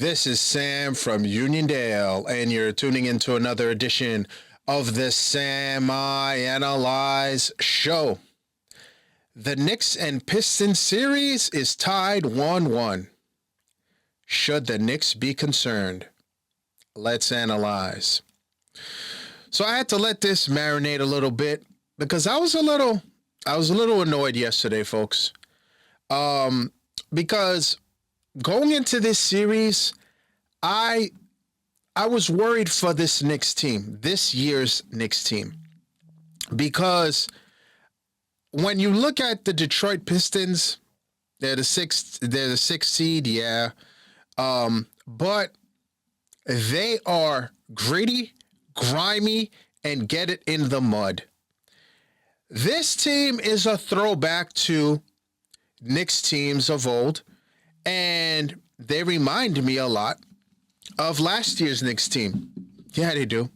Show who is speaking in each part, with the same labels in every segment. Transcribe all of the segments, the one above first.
Speaker 1: This is Sam from Uniondale, and you're tuning into another edition of the Sam I Analyze Show. The Knicks and Pistons series is tied 1-1. Should the Knicks be concerned? Let's analyze. So I had to let this marinate a little bit because I was a little annoyed yesterday, folks. Because going into this series, I was worried for this Knicks team, this year's Knicks team, because when you look at the Detroit Pistons, they're the sixth seed, yeah, but they are gritty, grimy, and get it in the mud. This team is a throwback to Knicks teams of old, and they remind me a lot of last year's Knicks team. Yeah, they do.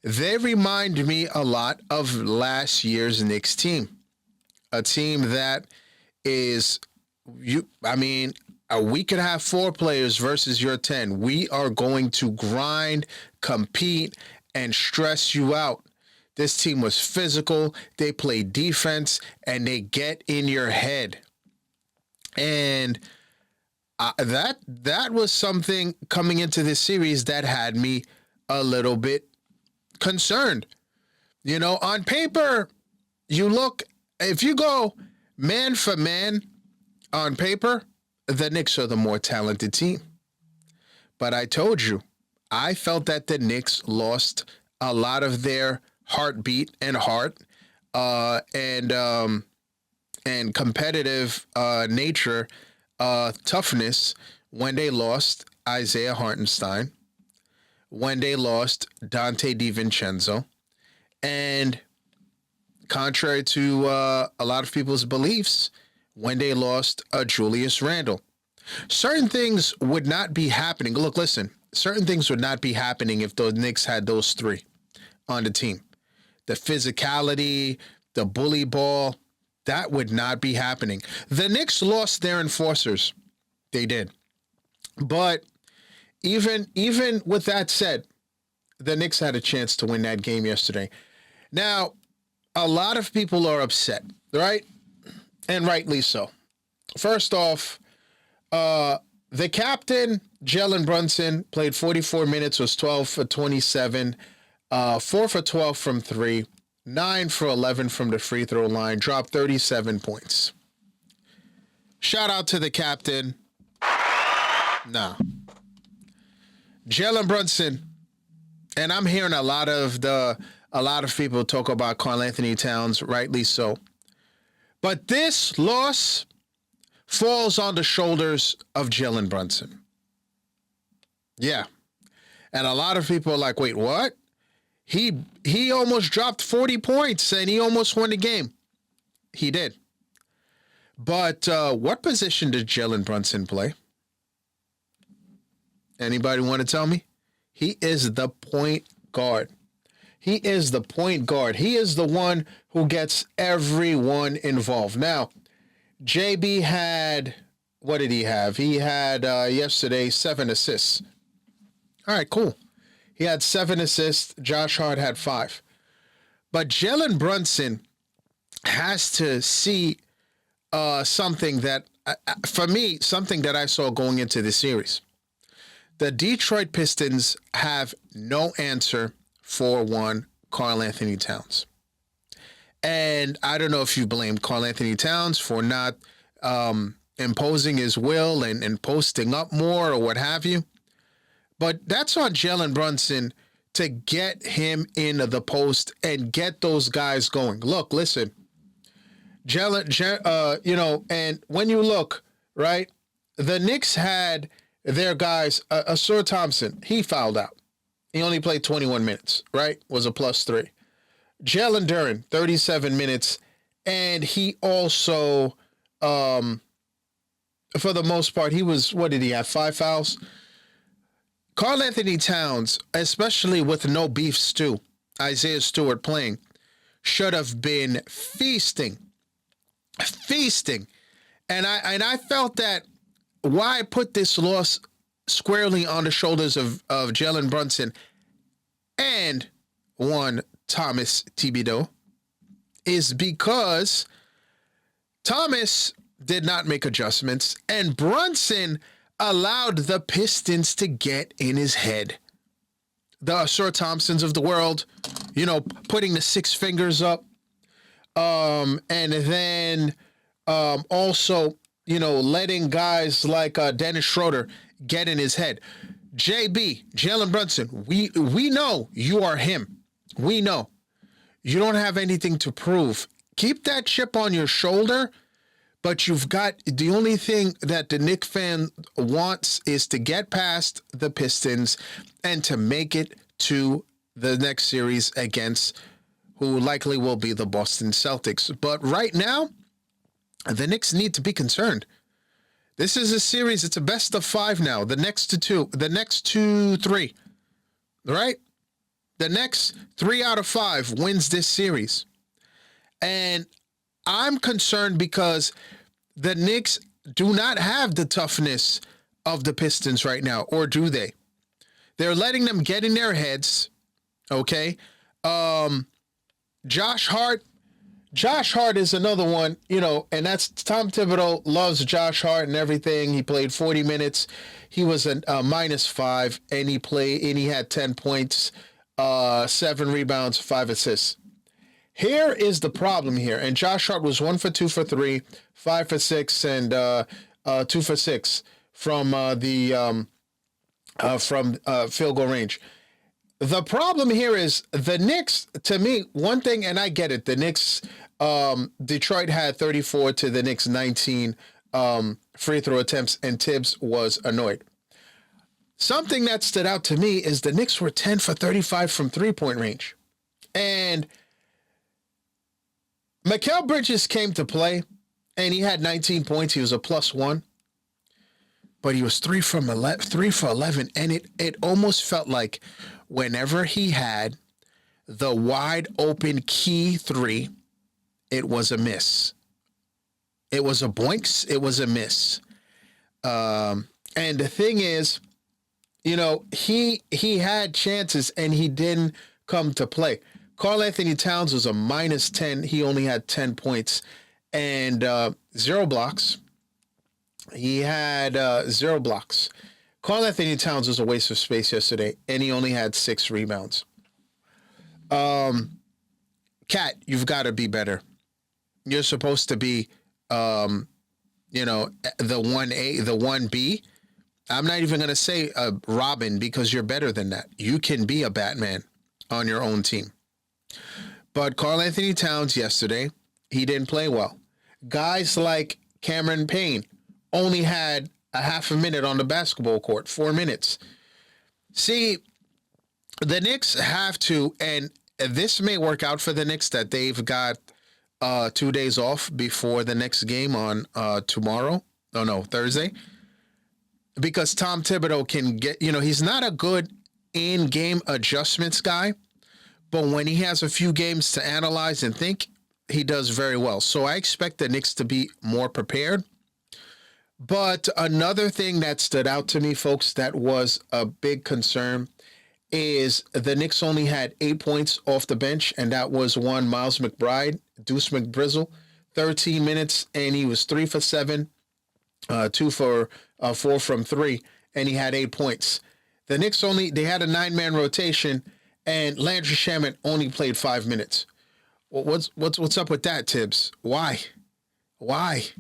Speaker 1: They remind me a lot of last year's Knicks team. A team that is, we could have 4 players versus your 10. We are going to grind, compete, and stress you out. This team was physical. They play defense, and they get in your head. And that was something coming into this series that had me a little bit concerned. You know, on paper, if you go man for man on paper, the Knicks are the more talented team. But I told you, I felt that the Knicks lost a lot of their heartbeat and heart and competitive nature, toughness when they lost Isaiah Hartenstein, when they lost Dante DiVincenzo, and contrary to a lot of people's beliefs, when they lost Julius Randle. Certain things would not be happening. Look, listen, certain things would not be happening if the Knicks had those 3 on the team. The physicality, the bully ball, that would not be happening. The Knicks lost their enforcers. They did. But even with that said, the Knicks had a chance to win that game yesterday. Now, a lot of people are upset, right? And rightly so. First off, the captain, Jalen Brunson, played 44 minutes, was 12 for 27, 4 for 12 from 3, 9 for 11 from the free throw line, dropped 37 points. Shout out to the captain. Nah. Jalen Brunson, and I'm hearing a lot of people talk about Karl Anthony Towns, rightly so. But this loss falls on the shoulders of Jalen Brunson. Yeah. And a lot of people are like, wait, what? He almost dropped 40 points and he almost won the game. He did. But what position did Jalen Brunson play? Anybody want to tell me? He is the point guard. He is the point guard. He is the one who gets everyone involved. Now, JB had, what did he have? He had yesterday 7 assists. All right, cool. He had 7 assists. Josh Hart had 5. But Jalen Brunson has to see something that, for me, something that I saw going into this series. The Detroit Pistons have no answer for one Karl Anthony Towns. And I don't know if you blame Karl Anthony Towns for not imposing his will and posting up more or what have you. But that's on Jalen Brunson to get him in the post and get those guys going. Look, listen, and when you look, right, the Knicks had their guys, Asur Thompson, he fouled out. He only played 21 minutes, right? Was a +3. Jalen Duren, 37 minutes, and he also, for the most part, he was, what did he have, 5 fouls? Karl Anthony Towns, especially with no beef stew, Isaiah Stewart playing, should have been feasting. And I felt that why I put this loss squarely on the shoulders of Jalen Brunson and one Thomas Thibodeau is because Thomas did not make adjustments and Brunson allowed the Pistons to get in his head. The Sir Thompsons of the world, putting the six fingers up, and then also, letting guys like Dennis Schroeder get in his head. JB, Jalen Brunson, we know you are him. We know. You don't have anything to prove. Keep that chip on your shoulder, but you've got the only thing that the Knicks fan wants is to get past the Pistons and to make it to the next series against who likely will be the Boston Celtics. But right now, the Knicks need to be concerned. This is a series. It's a best of 5 now. The next 3, right? The next 3 out of 5 wins this series. And I'm concerned because the Knicks do not have the toughness of the Pistons right now, or do they? They're letting them get in their heads, okay? Josh Hart is another one, and that's Tom Thibodeau loves Josh Hart and everything. He played 40 minutes. He was a -5, and he had 10 points, 7 rebounds, 5 assists. Here is the problem here. And Josh Hart was 1 for 2 for 3, 5 for 6, and 2 for 6 from field goal range. The problem here is the Knicks, to me, one thing, and I get it, the Knicks, Detroit had 34 to the Knicks 19 free throw attempts, and Tibbs was annoyed. Something that stood out to me is the Knicks were 10 for 35 from three-point range. And Mikal Bridges came to play, and he had 19 points. He was a +1. But he was 3 for 11, and it almost felt like whenever he had the wide open key 3, it was a miss. It was a boinks. It was a miss. And the thing is, he had chances and he didn't come to play. Karl Anthony Towns was a -10. He only had 10 points and 0 blocks. He had 0 blocks. Karl Anthony Towns was a waste of space yesterday, and he only had 6 rebounds. Cat, you've got to be better. You're supposed to be, the 1A, the 1B. I'm not even going to say Robin because you're better than that. You can be a Batman on your own team. But Karl Anthony Towns yesterday, he didn't play well. Guys like Cameron Payne only had a half a minute on the basketball court, 4 minutes. See, the Knicks have to, and this may work out for the Knicks that they've got 2 days off before the next game on Thursday. Because Tom Thibodeau can get, he's not a good in-game adjustments guy, but when he has a few games to analyze and think, he does very well. So I expect the Knicks to be more prepared. But another thing that stood out to me, folks, that was a big concern is the Knicks only had 8 points off the bench, and that was one Miles McBride, Deuce McBrizzle, 13 minutes, and he was 3 for 7, 2 for 4 from 3, and he had 8 points. The Knicks they had a 9-man rotation, and Landry Shamet only played 5 minutes. Well, what's up with that, Tibbs? Why? Why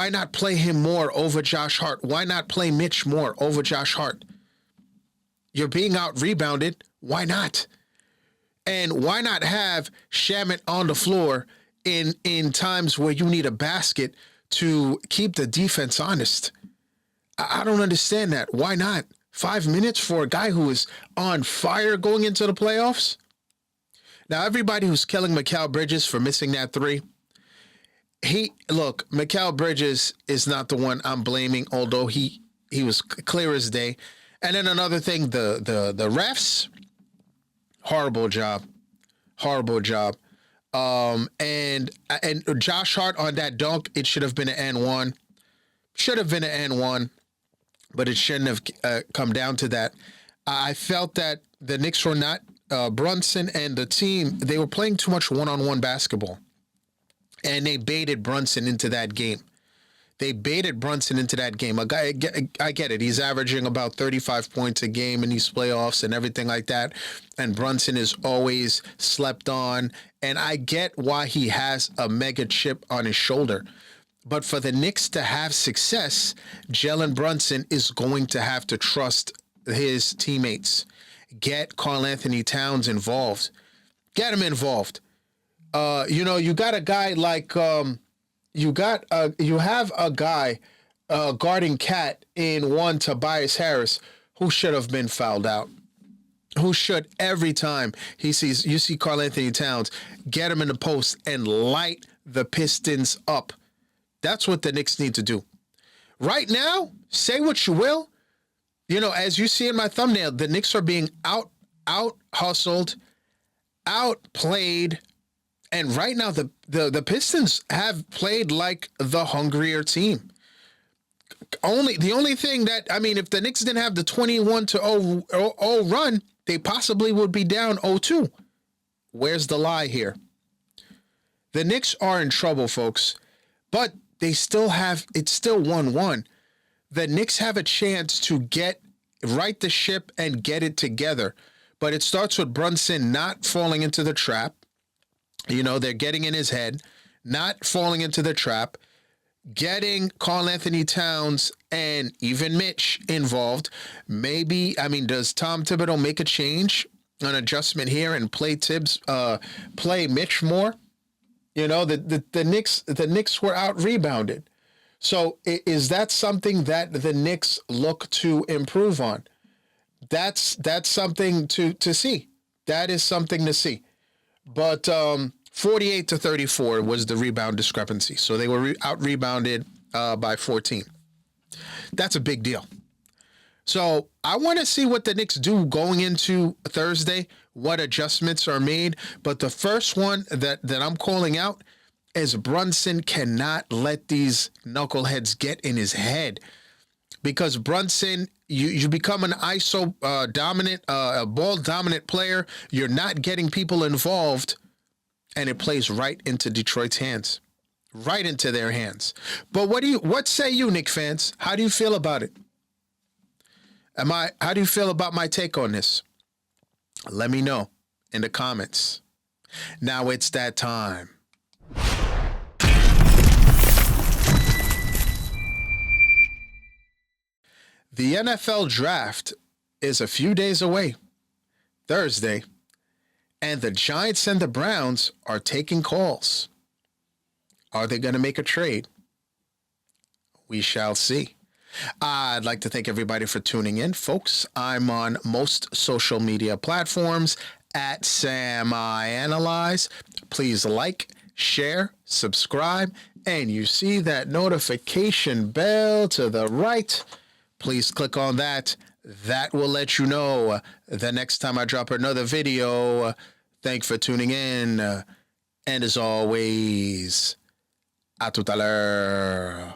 Speaker 1: not play him more over Josh Hart? Why not play Mitch more over Josh Hart? You're being out-rebounded. Why not? And why not have Shamet on the floor in times where you need a basket to keep the defense honest? I don't understand that. Why not? 5 minutes for a guy who is on fire going into the playoffs? Now, everybody who's killing Mikal Bridges for missing that 3, Mikal Bridges is not the one I'm blaming, although he was clear as day. And then another thing, the refs, horrible job. And Josh Hart on that dunk, it should have been an N1. Should have been an N1, but it shouldn't have come down to that. I felt that the Knicks were not Brunson and the team. They were playing too much one-on-one basketball, and they baited Brunson into that game. They baited Brunson into that game. A guy, I get it. He's averaging about 35 points a game in these playoffs and everything like that. And Brunson is always slept on. And I get why he has a mega chip on his shoulder. But for the Knicks to have success, Jalen Brunson is going to have to trust his teammates. Get Karl Anthony Towns involved. Get him involved. You got a guy like... You have a guy guarding Cat in one, Tobias Harris, who should have been fouled out. Who should, every time you see Karl Anthony Towns, get him in the post and light the Pistons up. That's what the Knicks need to do. Right now, say what you will. As you see in my thumbnail, the Knicks are being out hustled, outplayed. And right now, the Pistons have played like the hungrier team. The only thing that, if the Knicks didn't have the 21-0 run, they possibly would be down 0-2. Where's the lie here? The Knicks are in trouble, folks, but it's still 1-1. The Knicks have a chance to right the ship and get it together. But it starts with Brunson not falling into the trap. They're getting in his head, not falling into the trap, getting Karl Anthony Towns and even Mitch involved. Maybe, does Tom Thibodeau make a change, an adjustment here and play Mitch more? The Knicks were out rebounded. So is that something that the Knicks look to improve on? That's something to see. That is something to see. But 48-34 was the rebound discrepancy. So they were out-rebounded by 14. That's a big deal. So I want to see what the Knicks do going into Thursday, what adjustments are made. But the first one that I'm calling out is Brunson cannot let these knuckleheads get in his head. Because Brunson, you become an ISO dominant, a ball dominant player. You're not getting people involved, and it plays right into Detroit's hands, right into their hands. But what say you, Knicks fans? How do you feel about it? How do you feel about my take on this? Let me know in the comments. Now it's that time. The NFL draft is a few days away, Thursday, and the Giants and the Browns are taking calls. Are they going to make a trade? We shall see. I'd like to thank everybody for tuning in, folks. I'm on most social media platforms at SamIAnalyze. Please like, share, subscribe, and you see that notification bell to the right. Please click on that. That will let you know the next time I drop another video. Thanks for tuning in. And as always, à tout à l'heure.